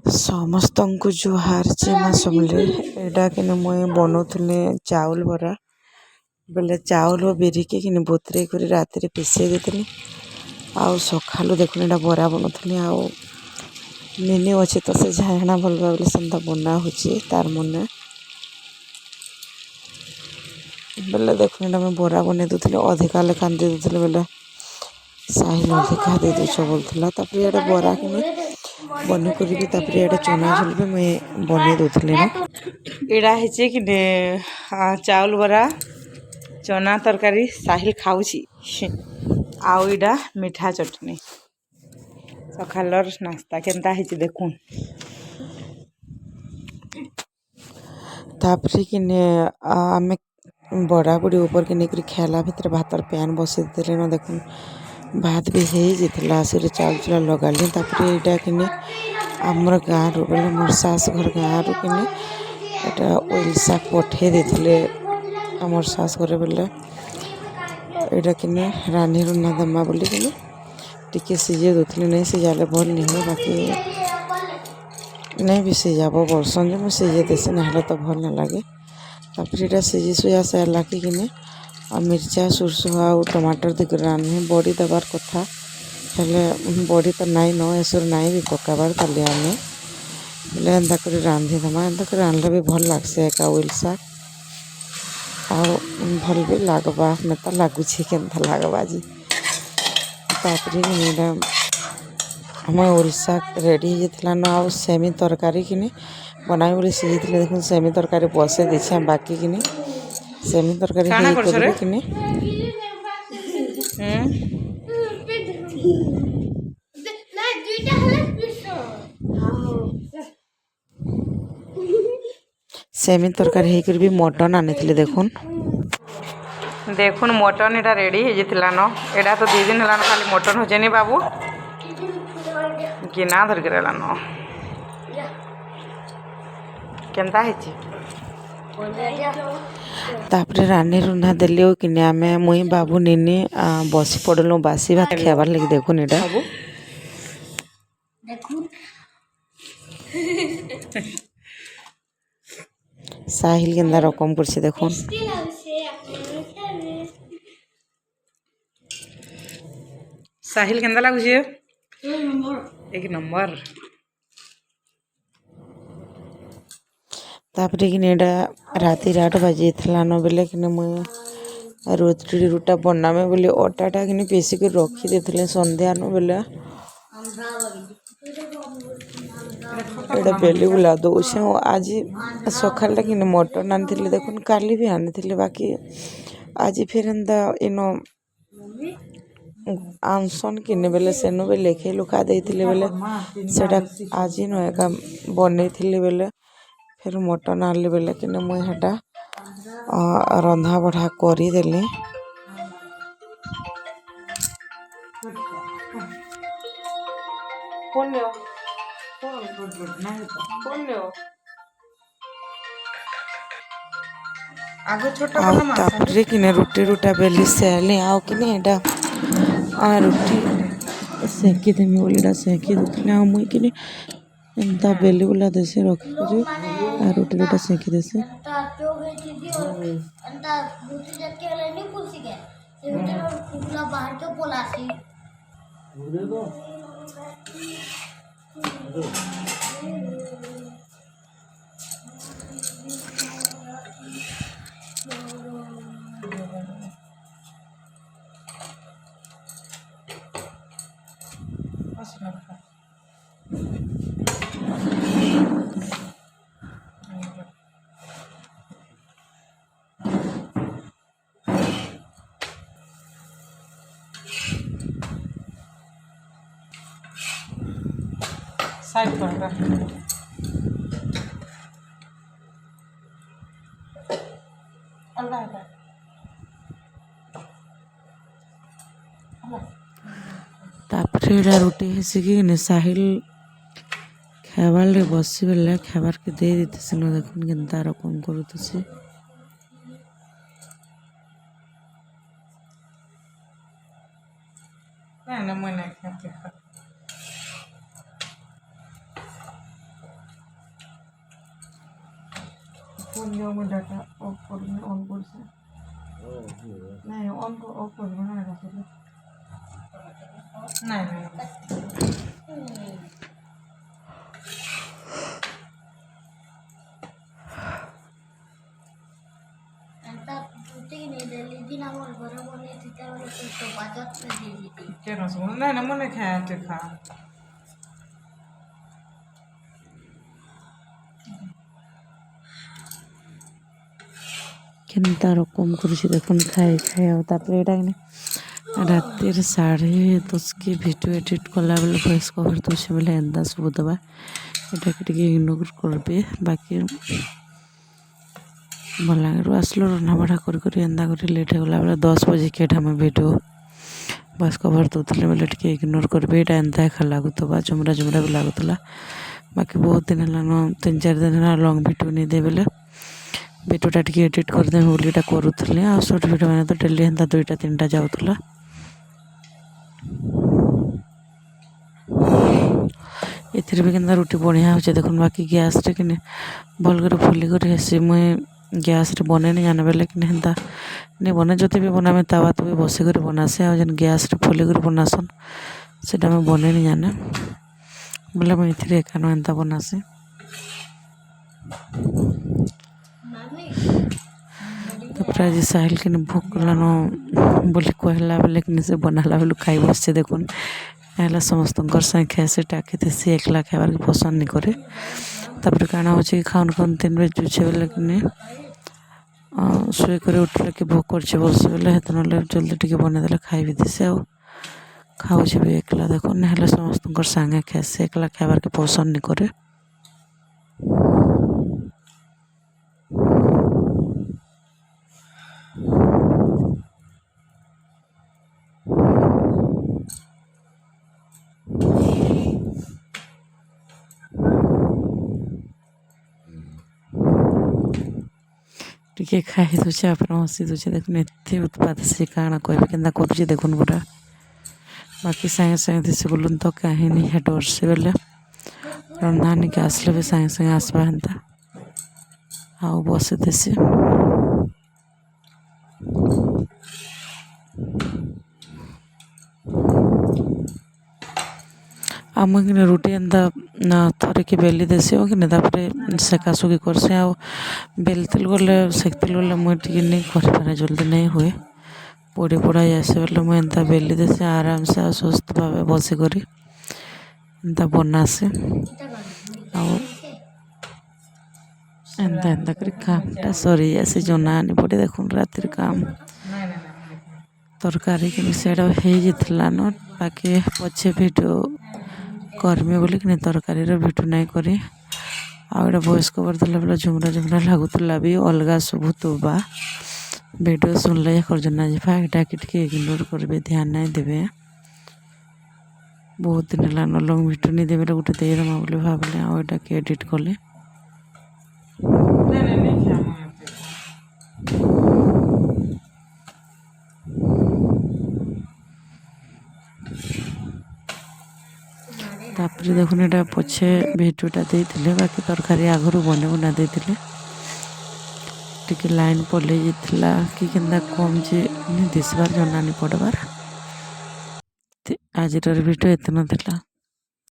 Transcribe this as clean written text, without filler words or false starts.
समस्त को जुहार चेमा समले एटा कि मुई बनौले चाउल बरा बेले चाउल और बिरी के कि बतुरे कर राति पिसे देती आउ सकालू देखुन एटा बरा बनौली आउ निनी अच्छे तो से झाइना भल बोले से बना हो तार मन बेले देखुन एटा बरा बन दूसरी अधिका लेखा दे दूसरी बेले साहिल अधिका दे दूच बोलता ये बरा कि बन कर चना झोल भी मुझे बन दूसरी इड़ा है कि चाउल बरा चना तरकारी साहिल खाऊची आउ इड़ा मीठा चटनी सकालर नास्ता केनता है देखुन तापर कि आम बड़ा बुड़ी ऊपर के नहीं खेला भितर भातर पैन बसई देते न देखुन भात भी हो से चाउल चूला लगाली यहाँ कि आमर गाँव रू बोले मोर सास घर गाँव रू कि ओइल शाग पठे देते आमर सास घर बोले यहाँ कि रानी रुना दमा बोली कि टिके सीझे दूसरी नहीं सीझाले भल नहीं हो बाकी नहीं भी सीझाब बरसन जो मुझे सीझे देसी ना तो भल ना लगे तापर यहाँ सीझी सुझा सारा कि मिर्चा सुरस आउ टमाटर देकर रान्हे बड़ी देवार कथा हेले बड़ी तो नाई न एसर नाई भी पकाबार ताली आने बोले एंता कर रांधि दमा एंता कर रांधले भी भल लगसे एका ओइल शाग आउ भल भी लगवा मत लगुच केन्ता लगवा जी तापर हम ओइल शाग रेडी होता न आउ सेमी तरकारी कि बनाई बोले सीझी देखुन सेमी तरकारी बसई देछे बाकी कि सेमी तरकारी कि सेमी तरकारी होकर भी मटन आनी देखुन देखुन मटन एटा रेडी हो जाता न एटा तो 2 दिन है खाली मटन हो नहीं बाबू गिना धरिक न केनता है तापर रानी रुना देली कि आम मुई बाबू निनी बसी पड़लु बासी भात खाबार लगे देखुन एटा साहिल केन्दा रकम करছে देखुन साहिल केन्दा लागुचे एक नंबर तापर कि राति 8 बजे न बेले कि मुझे रोटी रूटा बनामे बोली अटाटा कि पेसिक रखी देते सन्ध्या न बेले एटा बेली बुला दौचे आज सकाल कि मटन आनी देखुन काली भी आनी बाकी आज फिर एंता इन आनसन कि बेले सेनु भी लेखे लुका देते बेले सेटा आज न एका बनई बेले फिर मटन आनली बेले कि मुझे रंधा बढ़ा करदेली तापर कि रुटी रूटा बेली सेली आउ कि रुटी सेकी देमी बोली सेकी दूसरी आ मुई कि एंता बेली बुला देसी रखी रुटी रूटा सेकी देसी साइड पर तापर रुटी है साहिल खेबार बसी बेले खेबार के दे देते न देखुन केन्ता रकम करुचे फोन जो मैं डाटा ऑफ कर में ऑन कर से नहीं ऑन को ऑफ कर में ना रखे नहीं क्या ना सुन नहीं ना मने खाया तो खा केनता रकम करुछि देखुन खाए खाए और तापर एटा कि रातिर 10:30 के भिडियो एडिट कला बेले भॉइस कवर दूसरे बेले एंदा सब दबा एटा के टिके इग्नोर करबे बाकी बलांगीर आसलो रन्ना बड़ा कर एंदा कर लेट हो गला बेले 10 बजे के हम वीडियो भॉइस कवर दूसरे बेले टिके इग्नोर करबे एटा एंदा एखा लागुतबा जुमरा जुमरा भी लागुतला बाकी बहुत दिन हलानो 3-4 दिन हला लॉन्ग वीडियो नहीं दे बेले वीडियोटा टिके एडिट कर दे बोलीटा करूथले आ शॉर्ट वीडियो माने तो डेली हेंता 2-3टा जाउतला एथिर भी केनता रुटी बढ़िया होचे देखुन बाकी गैस रे किने भल करे फुली कर हेसी मुई गैस रे बने नहीं जाने बेले किने हेंता नहीं बने जति भी बना में तावा तो भी बसे कर बनासे आ जन गैस रे फुली कर बनासन सेटा में बने नहीं जाने बोले मैं एथिर एकानो हेंता बनासे तापर आज साहिल के भूख लानो बोली कहला बेले कि से बनाला बेलू खाई बसছে देखुन एला समस्त संगे खाए टाकी थे एकला खाइबार के पसंद नहीं करे तापर काना हो खाऊन खाऊन 3 बजे जुछे बेले कि शुए कर उठले कि भोक कर बोलसे बेले हेत ना जल्दी टिके बने देले खाई भी दिसे आ खाऊ भी एकला देखुन हेला समस्त संगे खाए एकला खाइबार के पसंद नहीं करे टिके खाई दूचे आप हसी दूचे देखुन एत उत्पात से काଣା कह के करुचे देखुन पूरा बाकी सागे सागे से बोलून तो कहीं नहीं है डर से बेले रंधा निके आसले भी सागे सागे आसबा हेन्ता आओ बसे देसी आम कि रुटी एंता थरे कि बेली देसी हो कि तापर सेकासुकी करसे आ बेलतिल गले सेकतिल गले मुई टिके नहीं कर जल्दी नहीं हुए पोड़ी पोड़ा जासे बेले मुई एंता बेली देसी आराम से आ सुस्थ भाव बसी करी एंता बनासे एंता एंता कर कामटा सरी जासे जना आनी पड़े देखुन रातिर काम तरकारी कि सेटा हो जाता न बाकी पछे वीडियो करमी बोली कि तरकारी वीडियो नहीं करी आगे भॉइस कवर देला बेले झुमरा झुमरा लगुला भी अलग शुभुतबा वीडियो सुनले करजना जी फाइटा कि इग्नोर करबे ध्यान नहीं देवे बहुत दिन है लंग वीडियो नहीं देवे गोटे देमा बोली भाविले आटा के एडिट कले तापर देखुन एटा पछे भिडियोटा देइथिले बाकी तरकारी आगरू बने बना देइथिले टिके लाइन पले जितला कि केनता कम जे दिसबार जना नहीं पड़बार आज वीडियो एतना थिला।